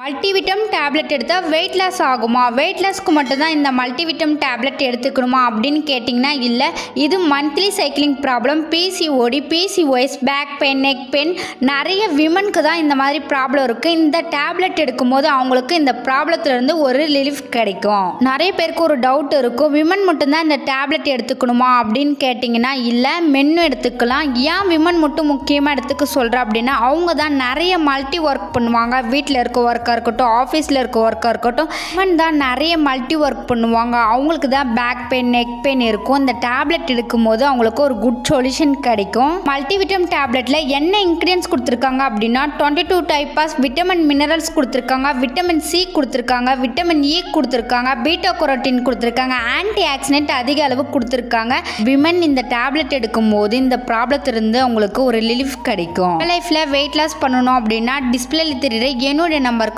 மல்டிவிட்டம் tablet எடுத்தால் weight loss ஆகுமா? Weight லாஸ்க்கு மட்டும்தான் இந்த மல்டிவிட்டம் டேப்லெட் எடுத்துக்கணுமா அப்படின்னு கேட்டிங்கன்னா இல்லை. இது monthly cycling problem, PCOD, PCOS, back pain, neck pain, நிறைய விமனுக்கு தான் இந்த மாதிரி ப்ராப்ளம் இருக்குது. இந்த டேப்லெட் எடுக்கும்போது அவங்களுக்கு இந்த ப்ராப்ளத்துலேருந்து ஒரு ரிலீஃப் கிடைக்கும். நிறைய பேருக்கு ஒரு டவுட் இருக்கும், விமன் மட்டும்தான் இந்த டேப்லெட் எடுத்துக்கணுமா அப்படின்னு கேட்டிங்கன்னா இல்லை, மென்னும் எடுத்துக்கலாம். ஏன் விமன் மட்டும் முக்கியமாக எடுத்துக்க சொல்கிறேன் அப்படின்னா, அவங்க தான் நிறைய மல்டி ஒர்க் பண்ணுவாங்க. வீட்டில் இருக்க ஒர்க்காக இருக்கட்டும், ஆஃபீஸில் இருக்க ஒர்க்காக இருக்கட்டும், விமன் தான் நிறைய மல்டி ஒர்க் பண்ணுவாங்க. அவங்களுக்கு தான் பேக் பெயின், நெக் பெயின் இருக்கும். இந்த டேப்லெட் எடுக்கும்போது அவங்களுக்கு ஒரு குட் சொல்யூஷன் கிடைக்கும். மல்டிவிட்டம் டேப்லெட்டில் என்ன இன்க்ரீடியன்ஸ் கொடுத்துருக்காங்க அப்படின்னா 22 டைப் ஆஃப் விட்டமின் மினரல்ஸ் கொடுத்துருக்காங்க, விட்டமின் சி கொடுத்துருக்காங்க, விட்டமின் இ கொடுத்துருக்காங்க, பீட்டா கரோட்டின் கொடுத்துருக்காங்க, ஆன்டி ஆக்சிடென்ட் அதிக அளவு கொடுத்துருக்காங்க. விமன் இந்த டேப்லெட் எடுக்கும்போது இந்த ப்ராப்ளத்திலிருந்து அவங்களுக்கு ஒரு ரிலீஃப் கிடைக்கும். லைஃப்பில் வெயிட் லாஸ் பண்ணணும் அப்படின்னா டிஸ்பிளேல தெரியுற என்னுடைய நம்பருக்கு